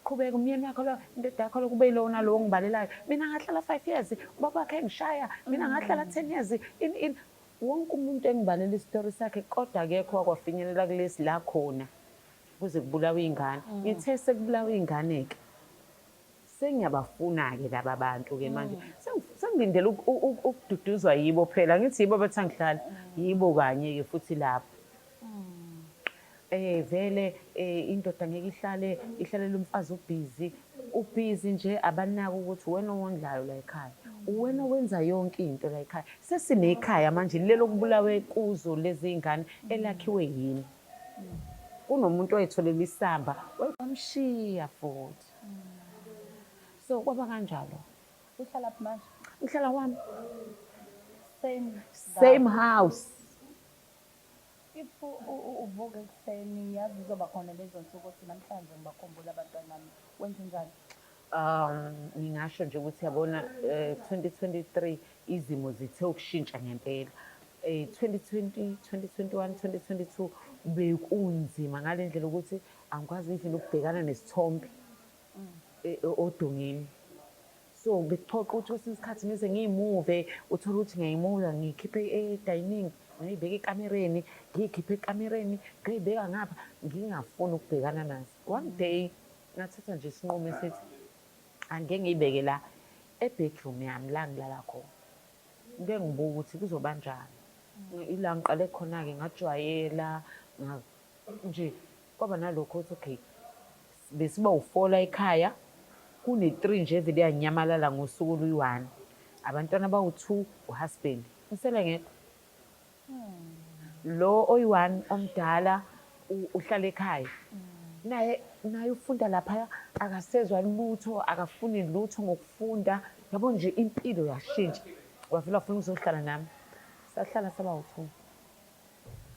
qhubeka umyeni wakho lo indoda yakho lo kube yilo nalowo ngibalelayo mina ngahlala 5 years ubaba wakhe engishaya mina ngahlala 10 years in wonke umuntu engibalela isitori sakhe kodwa akekho wakwafinyelela kulesi la khona kuze kubulawe iy'ngane ngithe sekubulawe iy'ngane-ke sengiyabafuna-ke laba bantu-ke manje sengilindele ukududuzwa yibo phela ngithi yibo bathi angihlali yibo kanye-ke futhi lapho vele indoda ngeke ihlalele umfazi ubhizi nje abanako ukuthi wena owondlayo la ekhaya uwena wenza yonke into la ekhaya sesinekhaya manje lelo kubulawe kuzo lezi y'ngane elakhiwe yini kunomuntu oyitholela isamba wayamshiya futhi so kwaba kanjalo Uhlala phi manje? ngihlala wami Same house If uvuka ekuseni yazi uzoba khona lezo nsuku ukuthi namhlanje ngibakhumbula abantwana bami wenze njani? Ngingasho nje ukuthi yabona 2023 izimo zithe ukushintsha ngempela 2020 2021 2022 bekunzima ngale ndlela ukuthi angikwazi even ukubhekana nesithombe odongeni so bekuxoxa ukuthi kwesinye isikhathi ngize ngiyimuve uthola ukuthi ngiyayimuva ngiyikhiphe edining ngiyibeka ekamereni ngiyikhiphe ekamereni ngiyibeka ngapha ngingafuni ukubhekana nazo one day ngathatha nje isinqumo esithi angeke ngiyibeke la ebedroom yami la ngilala khona ngeke ngibuke ukuthi kuzoba njani ila ngiqale khona-ke ngajwayela nje kwaba nalokho ukuthi okay besiba ufola ekhaya kune-3 nje evele yanyamalala ngosuku oluyi-1 abantwana bawu-2 uhusband ngisele ngekho lo oyi-1 omdala uhlala ekhaya naye ufunda laphaya akasezwa lutho akafuni lutho ngokufunda yabo nje impilo yashintsha wavela wafuna ukuzohlala nami sahlala saba-2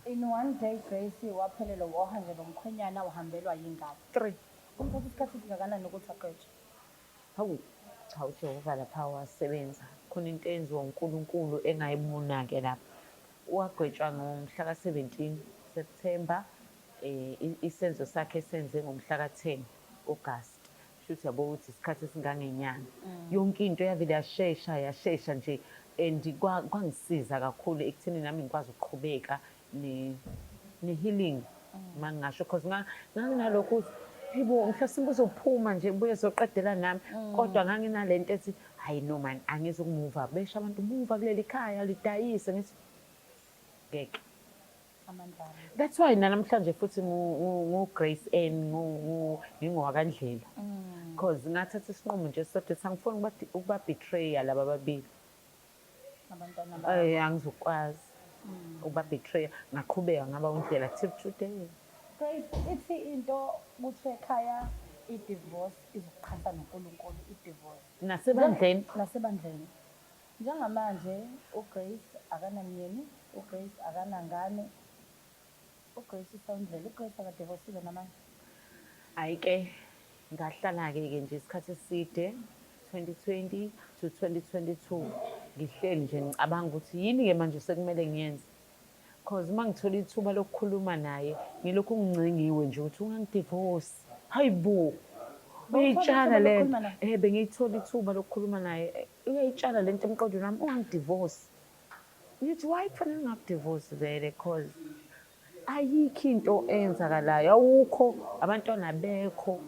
In one day Grace waphelelwa wahanjelwa umkhwenyana wahambelwa yingane 3 kumthatha isikhathi esingakanani ukuthi aqedwe? hawu Jehova lapha wasebenza khona into enziwa uNkulunkulu engayibona-ke lapha wagwetshwa ngomhla ka-17 September isenzo sakhe senze ngomhla ka-10 August shuthi yabo ukuthi isikhathi esingangenyanga yonke into yavele yashesha nje and kwangisiza kakhulu ekutheni nami ngikwazi ukuqhubeka ne-healing mangingasho because nganginalokho ukuthi yibo mhlasimbe uzophuma nje buye zoqedela nami kodwa nganginalento ethi hayi no man angizokumuva besha abantu muva kuleli khaya lidayise ngithi ngeke that's why namhlanje futhi Grace ngingowakandlela because ngathatha isinqumo nje sodwa sangifuna ukuba betraya laba babili Abantwana angizokwazi ukuba betraya ngaqhubeka ngaba undlela till today. Grace, ithi into ukuthi ekhaya i-divorce izokuqhatha noNkulunkulu i-divorce. Nasebandleni. Njengamanje uGrace akanamyeni, uGrace akanangane. uGrace uSawundlela, uGrace akadivorcile namanje. Hayi-ke ngahlala-ke nje isikhathi eside 2020 to 2022 ngihleli nje ngicabanga ukuthi yini-ke manje sekumele ngiyenze because uma ngithola ithuba lokukhuluma naye ngilokhu ngincingiwe nje ukuthi ungangidivorce hayi bo uyayitshala lento bengiyithola ithuba lokukhuluma naye uyayitshala lento emqondweni wami ungangidivorce ngithi why kufanele ngikudivorce vele because ayikho into enzakalayo awukho abantwana bekho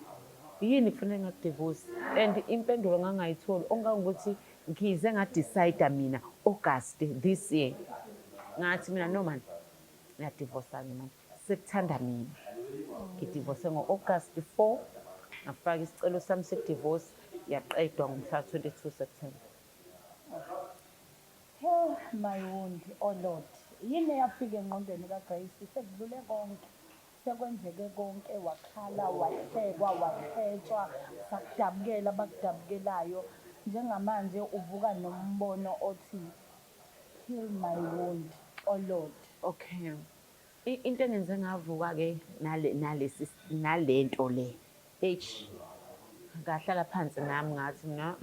yini kufanele ngikudivorce and impendulo ngangayitholi ongangokuthi ngize ngadecide mina August this year ngathi mina no man ngiyadivorce-ke manje sekuthanda mina ngidivorce ngo-August 4 ngafaka isicelo sami se-divorce yaqedwa ngomhla 22 September. Oh my wound, oh Lord. Yini eyafika engqondweni kaGrace sekudlule konke sekwenzeke konke wakhala wahlekwa waphetshwa sakudabukela bakudabukelayo njengamanje uvuka nombono othi heal my wound, oh Lord. Okay, into engenze ngavuka-ke nalento le ngahlala phansi nami ngathi mina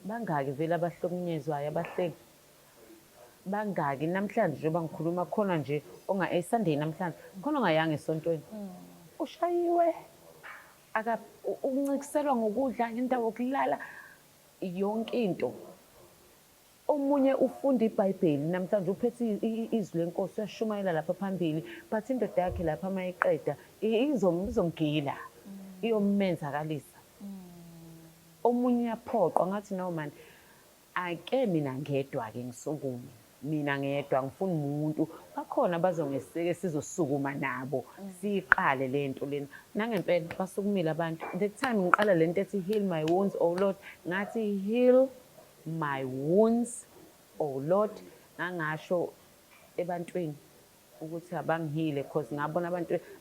bangaki vele abahlukunyezwayo abahleki bangaki namhlanje njengoba ngikhuluma khona nje Sunday namhlanje khona ongayanga esontweni ushayiwe uncikiselwa ngokudla indawo yokulala yonke into. Omunye ufunda iBhayibheli namhlanje uphethe izwi lenkosi uyashumayela lapha phambili but indoda yakhe lapha mayiqeda izomgila iyomenzakalisa. Omunye uyaphoqwa ngathi no man ake mina ngedwa-ke ngisukume mina ngedwa ngifuna umuntu bakhona bazongeseke sizosukuma nabo siyiqale lento lena nangempela basukumile abantu. The time ngiqala lento ethi heal my wounds oh Lord ngathi heal my wounds oh Lord ngangasho ebantwini ukuthi abangihile because ngabona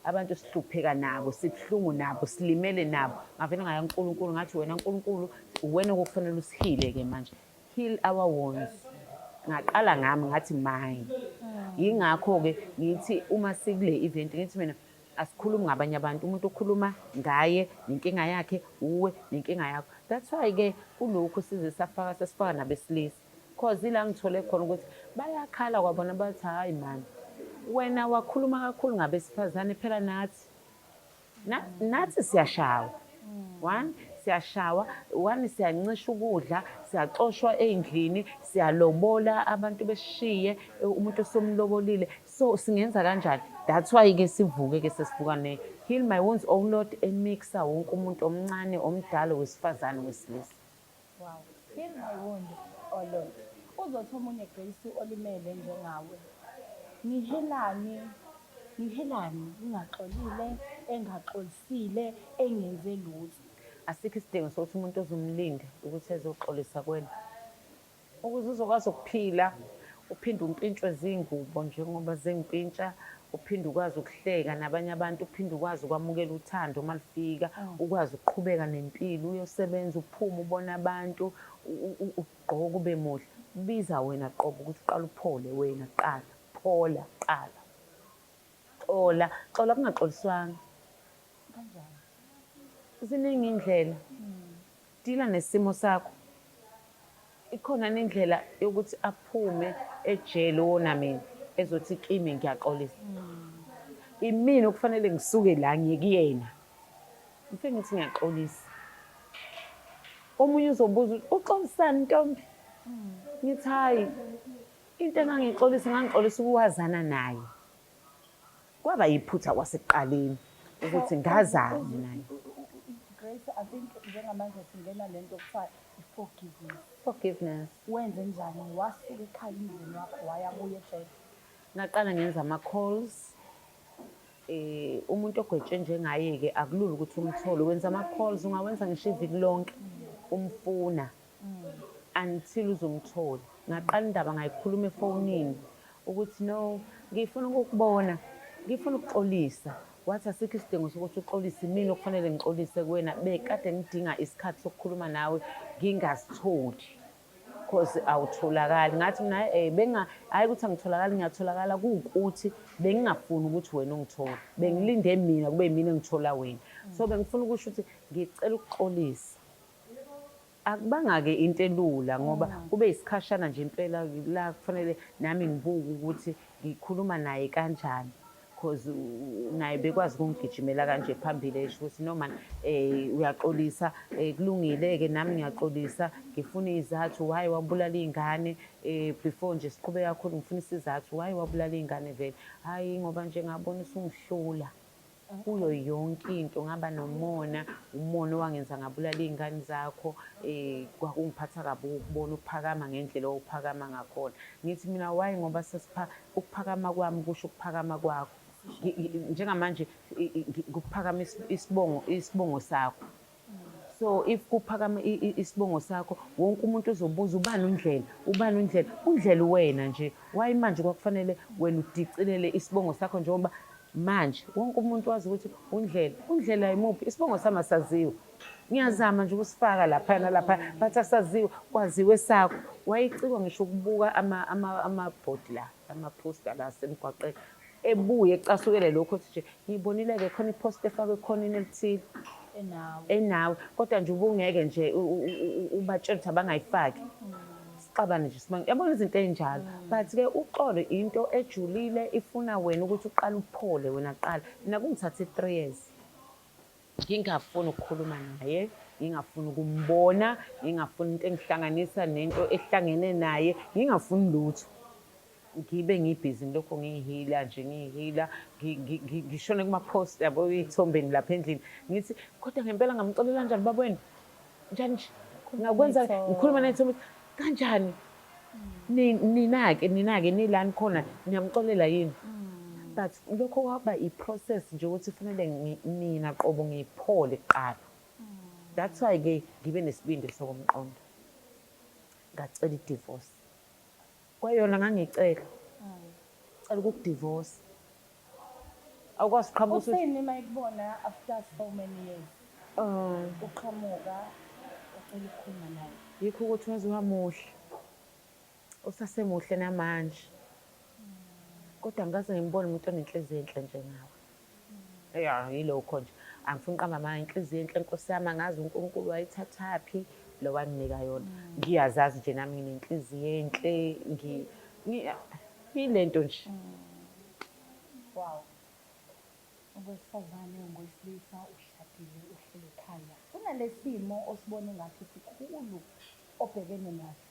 abantu sihlupheka nabo sibuhlungu nabo silimele nabo ngavele ngaya uNkulunkulu ngathi wena uNkulunkulu uwena okufanele usihile-ke manje heal our wounds. Ngaqala ngami ngathi mine yingakho-ke ngithi uma sikule event ngithi mina asikhulumi ngabanye abantu umuntu okhuluma ngaye nenkinga yakhe uwe nenkinga yakho. That's why-ke kulokhu sesifaka nabesilisa because ila ngithole khona ukuthi bayakhala kwabona bathi hayi mani wena wakhuluma kakhulu ngabesifazane phela nathi siyashawa. Siyashawa, siyancisha ukudla, siyaxoshwa ey'ndlini, siyalobola abantu besishiye umuntu osomlobolile. So singenza kanjani? That's why-ke sivuke-ke sesivuka heal my wounds oh Lord emixa wonke umuntu omncane omdala wesifazane wesilisa. Wow, heal my wound oh Lord. Uzothi omunye Grace olimele njengawe. Ngihelani ngingaxolile engaxolisile engenze lutho. Asikho isidingo sokuthi umuntu ozomlinda ukuthi ezoxolisa kuwena ukuze uzokwazi ukuphila uphinde umpintshwe zingubo njengoba zengimpintsha uphinde ukwazi ukuhleka nabanye abantu uphinde ukwazi ukwamukela uthando uma lifika ukwazi ukuqhubeka nempilo uyosebenza uphume ubona abantu ugqoke ube muhle biza wena qobo ukuthi uqala uphole wena qala xola kungaxoliswanga Kanjani? ziningi indlela dila nesimo sakho. Ikhona nendlela yokuthi aphume ejele wona mina ezothi kimi ngiyaxolisa. Imini okufanele ngisuke la ngiyekuyena ngifike ngithi ngiyaxolisa. Omunye uzobuza uxolisani Ntombi? Ngithi hayi into ngangixolisa ukuwazana naye kwaba yiphutha kwasekuqaleni ukuthi ngazani naye. Grace, I think njengamanje singena lento okuthiwa Forgiveness. Wenze njani? Wasuka ekhaya umndeni wakho wayabuya ejele? Ngaqala ngenza ama-calls. Umuntu ogwetshe njengaye-ke akulula ukuthi umthole. Wenza ama-calls ungawenza ngisho iviki lonke umfuna until uzomthola. Ngaqala indaba ngayikhuluma efonini ukuthi no ngifuna ukukubona ngifuna ukuxolisa. Wathi asikho isidingo sokuthi uxolise mina okufanele ngixolise kuwena bekade ngidinga isikhathi sokukhuluma nawe ngingasitholi because awutholakali. Ngathi mina hayi ukuthi angitholakali ngiyatholakala kuwukuthi bengingafuni ukuthi wena ungithole bengilinde mina kube mina engithola wena. So bengifuna ukusho ukuthi ngicela ukuxolisa. Akubanga-ke into elula ngoba kube isikhashana nje impela la kufanele nami ngibuke ukuthi ngikhuluma naye kanjani because naye bekwazi ukungigijimela kanje phambili esho ukuthi noma uyaxolisa kulungile-ke nami ngiyaxolisa ngifuna izathu why wabulala iy'ngane before nje siqhubeke kakhulu ngifuna isizathu why wabulala iy'ngane vele hhayi ngoba nje ngabona usungihlula kuyo yonke into ngaba umona owangenza ngabulala iy'ngane zakho kwakungiphatha kabi ukubona ukuphakama ngendlela owuphakama ngakhona. Ngithi mina why ngoba ukuphakama kwami kusho ukuphakama kwakho njengamanje kuphakama isibongo sakho. So if kuphakama isibongo sakho wonke umuntu uzobuza undlela wena nje why manje kwakufanele wena udicilele isibongo sakho njengoba manje wonke umuntu wazi ukuthi undlela imuphi isibongo sami asaziwe. Ngiyazama nje ukusifaka lapha nalapha but asaziwe kwaziwe sakho. Wayicikwa ngisho ukubuka amabhodi la ama-poster la semgwaqeni ebuye ecasukele lokho ukuthi nje ngiyibonile-ke khona ipost efakwe ekhoneni elithile enawe kodwa nje ubungeke nje ubatshela ukuthi abangayifaki sixabane nje yabona izinto ey'njalo but-ke uxolo into ejulile ifuna wena ukuthi uqale uphole wena kuqala mina kungithathe 3 years ngingafuni ukukhuluma naye ngingafuni ukumbona ngingafuni into engihlanganisa nento ehlangene naye ngingafuni lutho ngibe ngibhizi ngilokho ngiyihila nje ngiyihila ngishone kuma-post yabo ey'thombeni lapha endlini ngithi kodwa ngempela ngamxolela kanjani babweni njani nje ngakwenza ngikhuluma nayithombe kanjani nina-ke nilani khona niyamxolela yini but lokho kwaba i-process nje ukuthi kufanele mina qobo ngiyiphole kuqala that's why-ke ngibe nesibindi sokumqonda ngacela i-divorce kwayona ngangiyicela cela ukukudivorce awukwazi uqhamuka usini mayikubona after so many years uqhamuka ucela ukukhuluma naye yikho ukuthi waze wamuhle usasemuhle namanje kodwa ngikaze ngimbone umuntu onenhliziyo enhle njengawe yilokho nje angifuni uqamba amanga inhliziyo enhle nkosi yami angazi uNkulunkulu wayithathaphi lo wanginika yona ngiyazazi nje nami nginenhliziyo enhle ngilento nje wow owesifazane ongowesilisa ushadile uhlele ekhaya kunalesimo osibone ngathi sikhulu obhekene naso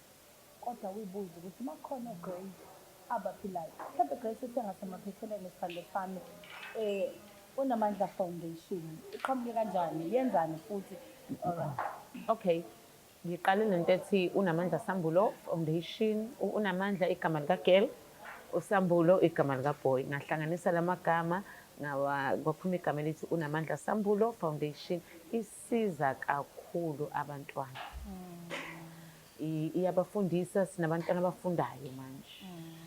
kodwa uyibuza ukuthi makhona Grace abaphilayo mhlawumbe Grace esengasemaphethileni esithando sami unamandla foundation iqhamuke kanjani yenzani futhi okay ngiqale lento ethi unamandla Sambulo Foundation unamandla igama lika-girl uSambulo igama lika-boy ngahlanganisa lamagama kwaphuma igama elithi unamandla Sambulo Foundation isiza kakhulu abantwana iyabafundisa sinabantwana abafundayo manje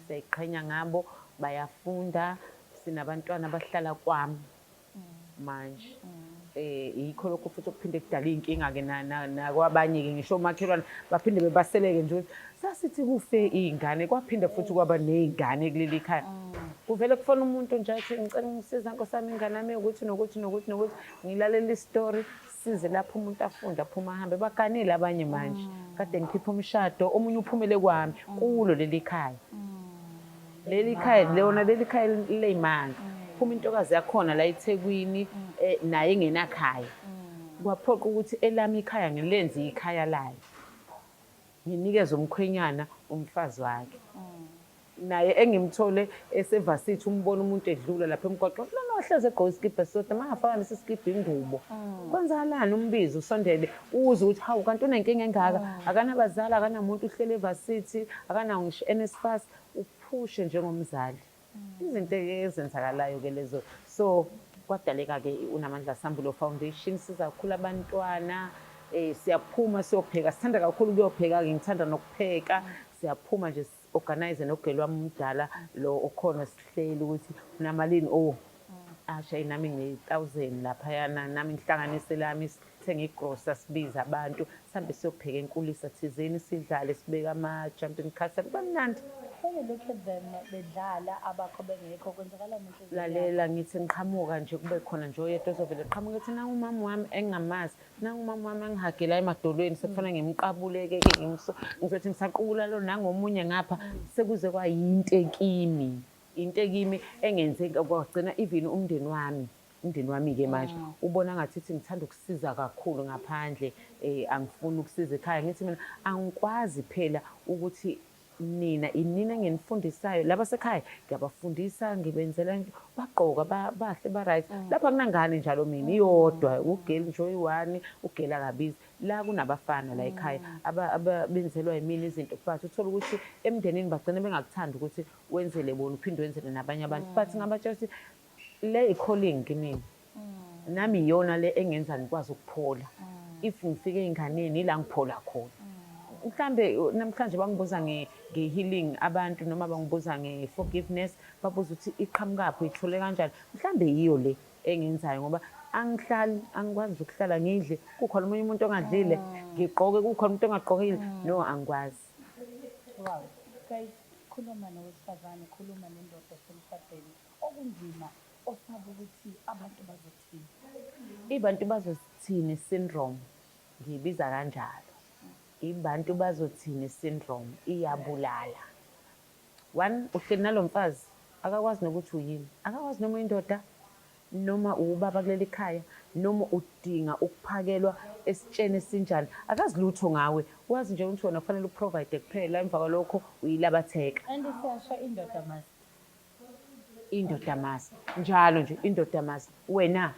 siyayiqhenya ngabo bayafunda sinabantwana abahlala kwami manje yikho lokho futhi okuphinde kudala iy'nkinga-ke nakwabanye-ke ngisho omakhelwane baphinde bebaseleke nje ukuthi sasithi kufe iy'ngane kwaphinde futhi kwaba ney'ngane kuleli khaya kuvele kufona umuntu nje athi ngicela ungisiza nkosi yami ingane yami ukuthi nokuthi ngilalela isitori size lapho umuntu afunde aphuma ahambe baganile abanye manje kade ngikhipha umshado omunye uphumele kwami kulo leli khaya leli khaya ley'manga phuma intokazi yakhona la eThekwini naye engenakhaya kwaphoqa ukuthi elami ikhaya ngilenze ikhaya layo nginikeze umkhwenyana umfazi wakhe naye engimthole esevasithi umbona umuntu edlula lapha emgwaqweni lona ohleze egqoke isikibha sodwa mangafaka lesi sikibha ingubo kwenzakalani umbizo usondele uze ukuthi hawu kanti unenkinga engaka akanabazali akanamuntu uhlele evasithi akanawo ngisho NSFAS uphushe njengomzali izinto ezenzakalayo-ke lezo so kwadaleka-ke unamandla Sambulo Foundation siza kakhulu abantwana siyaphuma siyopheka sithanda kakhulu kuyopheka-ke ngithanda nokupheka siyaphuma nje organize nogeli wami umdala lo okhona sihleli ukuthi unamalini asha nami ngi-1,000 laphayana nami ngihlanganise lami sithenge igrosa sibiza abantu sihambe siyopheka enkulisa thizeni sidlale sibeke ama-jumping castle bamnandi look at them bedlala abakho bengekho kwenzakala nenhliziyo lalela ngithi ngiqhamuka nje kube khona nje oyedwa ozovele qhamuka ethi nangu umama wami engingamazi nangu umama wami engihagela emadolweni sekufanele ngimqabuleke-ke ngizothi ngisaqukula lo nangomunye ngapha sekuze kwayinto kimi engenzeki kwagcina even umndeni wami-ke manje ubona ngathi ngithanda ukusiza kakhulu ngaphandle angifuni ukusiza ekhaya ngithi mina angikwazi phela ukuthi nina enginifundisayo labasekhaya ngiyabafundisa ngibenzela bagqoka bahle ba-right lapha kunangane njalo mina iyodwa ugeli nje oyi-1 ugeli akabizi la kunabafana la ekhaya abenzelwa yimina izinto but uthola ukuthi emndenini bagcina bengakuthandi ukuthi wenzele bona uphinde wenzele nabanye abantu but ngabatshela ukuthi le i-calling kimina nami iyona le engenza ngikwazi ukuphola if ngifike ey'nganeni ila ngiphola khona mhlambe namhlanje bangibuza nge-healing abantu noma bangibuza nge-forgiveness babuza ukuthi iqhamukaphi ithole kanjani mhlambe yiyo le engenzayo ngoba angihlali angikwazi ukuhlala ngidle kukhona omunye umuntu ongadlile ngigqoke kukhona umuntu ongagqokile no angikwazi Guys, khuluma nowesifazane khuluma nendoda esemshadweni okunzima osaba ukuthi abantu bazothini? Ibantu bazothini syndrome ngiyibiza kanjalo. Ibantu bazothini syndrome iyabulala. One, uhleli nalo mfazi akakwazi nokuthi uyini, akakwazi noma indoda noma ubaba kuleli khaya noma udinga ukuphakelwa esitsheni esinjani, akazi lutho ngawe. Wazi nje ukuthi wena kufanele uprovide kuphela, emva kwalokho uyilabatheka. And siyasho indoda must. Indoda masi njalo nje, indoda masi. Wena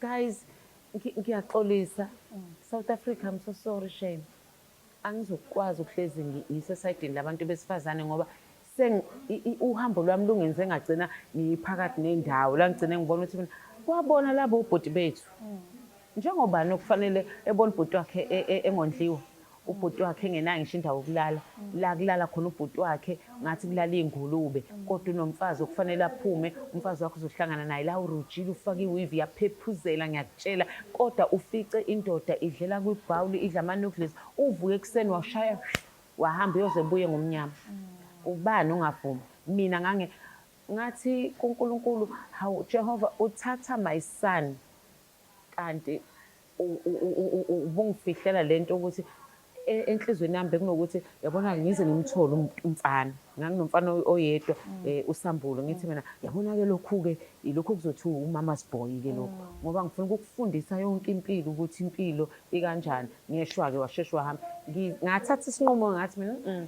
guys, ngiyaxolisa. South Africa, I'm so sorry shame. Angizokwazi ukuhlezi ngisesayidini labantu besifazane ngoba uhambo lwami lungenze ngagcina ngiphakathi nendawo la ngigcine ngibona ukuthi mina kwabona labo ubhuti bethu njengobani okufanele ebona ubhuti wakhe engondliwa, ubhuti wakhe engenayo ngisho indawo yokulala, la kulala khona ubhuti wakhe ngathi kulala iy'ngulube, kodwa unomfazi okufanele aphume. Umfazi wakho uzohlangana naye la urujile, ufake iwivi, yaphephuzela, ngiyakutshela, kodwa ufice indoda idlela kwibhawuli, idla ama-noodles, uvuke ekuseni washaya wahamba uyoze buye ngomnyama. Ubani ungavumi? Mina ngathi kuNkulunkulu, hawu Jehova, uthatha my son, kanti ubungifihlela lento ukuthi enhlizweni yami bekunokuthi yabona ngize ngimthole umfana. Nganginomfana oyedwa uSambulo, ngithi mina yabona-ke lokhu-ke ilokhu kuzothi umama's boy-ke lokhu, ngoba ngifuna ukukufundisa yonke impilo ukuthi impilo ikanjani. Ngeshwa-ke washesha wahamba. Ngathatha isinqumo ngathi mina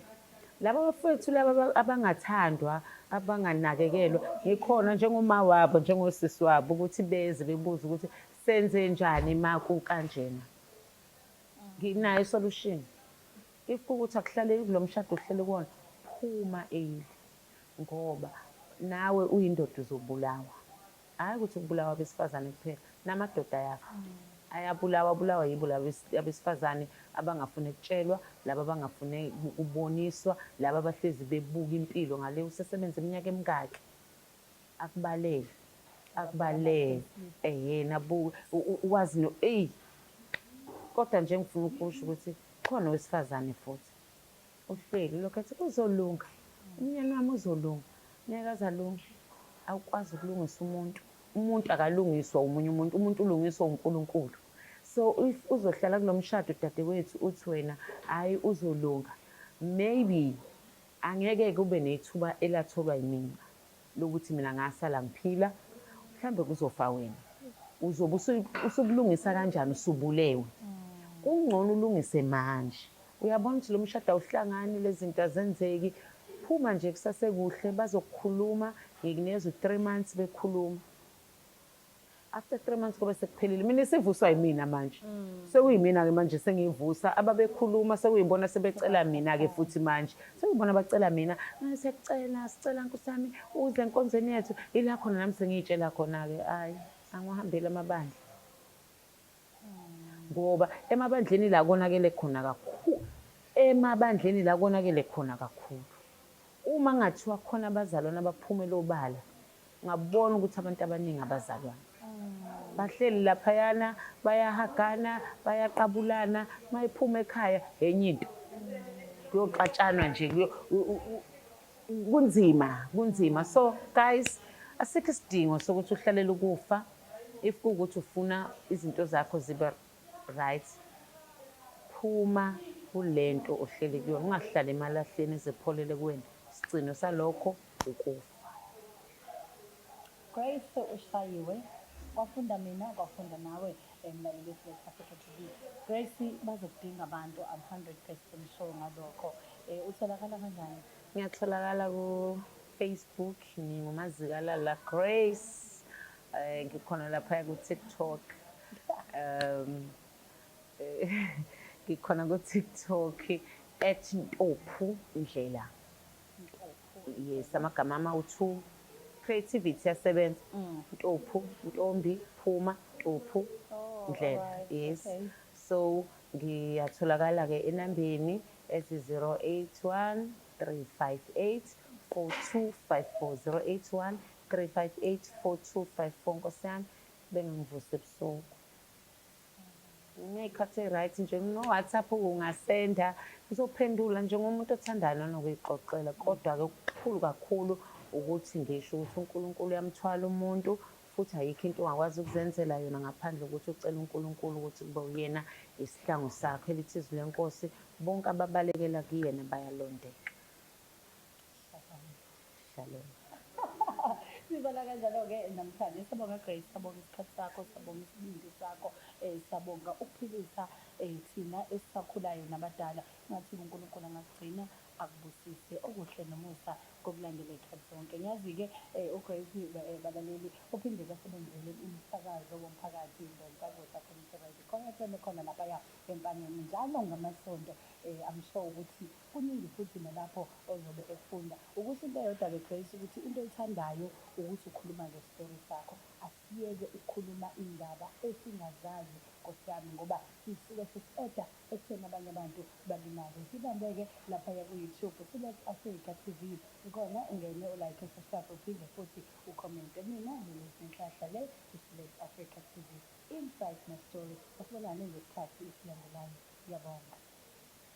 laba bafethu laba abangathandwa, abanganakekelwa, ngikhona njengoma wabo, njengosisi wabo, ukuthi beze bebuze ukuthi senze njani ma kukanjena. Nginayo isolution. If ukuthi akuhlaleki kulo mshado uhlele kuwona, phuma early ngoba nawe uyindoda uzobulawa. Hayi ukuthi ukubulawa besifazane kuphela, namadoda ayafa. Ayabulawa yibo abesifazane abangafuni ukutshelwa, laba abangafuni ukuboniswa, laba abahlezi bebuka impilo ngale usesebenza iminyaka emingaki. Akubalele yena wazi no kodwa nje ngifuna ukusho ukuthi khona owesifazane futhi uhleli lokho athi kuzolunga, umnyeni wami uzolunga. Ngeke azalunga. Awukwazi ukulungisa umuntu akalungiswa umunye umuntu ulungiswa uNkulunkulu. So if uzohlala kulo mshado dadewethu uthi wena hayi uzolunga, maybe angeke kube nethuba elatholwa yimina lokuthi mina ngasala ngiphila, mhlambe kuzofa wena. Uzobe usukulungisa kanjani usubulewe? Kungcono ulungise manje. Uyabona ukuthi lo mshado awuhlangani, lezi zinto azenzeki. Phuma nje kusasekuhle, bazokukhuluma, ngikunikeza u3 months bekhuluma. After 3 months kube sekuphelile. Mina isivuswa yimina manje. Sekuyimina-ke manje sengiyivusa. Ababekhuluma sekuyibona sebecela mina-ke futhi manje. Sekuyibona bacela mina. Sicela Nkosi yami uze enkonzweni yethu. Ila khona nami sengiyitshela khona-ke hayi angiwahambeli amabandla. Ngoba emabandleni la konakele khona kakhulu. Emabandleni la konakele khona kakhulu. Uma ngathiwa khona abazalwane abaphumela obala, ngabona ukuthi abantu abaningi abazalwane bahleli laphayana, bayahagana, bayaqabulana, mayiphuma ekhaya enye into kuyoxatshanwa nje, kunzima. So guys, asikho isidingo sokuthi uhlalele ukufa. If kuwukuthi ufuna izinto zakho zibe right, phuma kulento ohleli kuyona, ungahlali emalahleni ezipholele kuwena. Isicino salokho ukufa. Grace ushayiwe, wafunda mina, kwafunda nawe emlaleli we-Select Africa TV. Grace bazokudinga abantu, I'm 100% sure ngalokho. Utholakala kanjani? Ngiyatholakala ku-Facebook, ngingumazikala la Grace. Ngikhona lapha ku-TikTok. Ngikhona ku-TikTok @Ntombi Ndlela. Yes, amagama ama-2. Creativity yasebenza. Ntombi, phuma, Ntombi Ndlela. Yes. So ngiyatholakala-ke enambeni ezi-081 358 4254, 081 358 4254. Nkosi yami bengangivuse ebusuku. ngey'khathi right nje no-WhatsApp ungasenda ngizophendula njengomuntu othandayo nokuyixoxela kodwa-ke okukhulu kakhulu ukuthi ngisho ukuthi uNkulunkulu uyamthwala umuntu futhi ayikho into ongakwazi ukuzenzela yona ngaphandle kokuthi ucele uNkulunkulu ukuthi kube uyena isihlangu sakho elithi izwi lenkosi bonke ababalekela kuyena bayalondeka. Shalom. Sibona kanjalo-ke namhlanje sabonga Grace, sabonga isikhathi sakho, sabonga isibindi sakho, sabonga ukuphilisa thina esisakhulayo nabadala. Ngathi uNkulunkulu angakugcina akubusise okuhle nomusa kokulandela ikhathi zonke. Ngiyazi-ke uGrace balaleli uphinde kasebenzele umsakazo womphakathi ngomsakazo community radio khona khona laphaya empangeni njalo ngamasonto. I'm sure ukuthi kuningi futhi nalapho ozobe efunda ukuthi into eyodwa Grace ukuthi into oyithandayo ukuthi ukhuluma ngestori sakho, asiyeke ukukhuluma indaba esingazazi Nkosi yami ngoba sisuke sisi-oda ekutheni abanye abantu balimale. Sibambe-ke laphaya ku-YouTube Select Africa TV khona ungene ulike subscribe uphinde futhi ucommente. Mina nginesihlahla le Select Africa TV Insight na Story. Asibonane ngesikhathi esilandelayo. Ngiyabonga.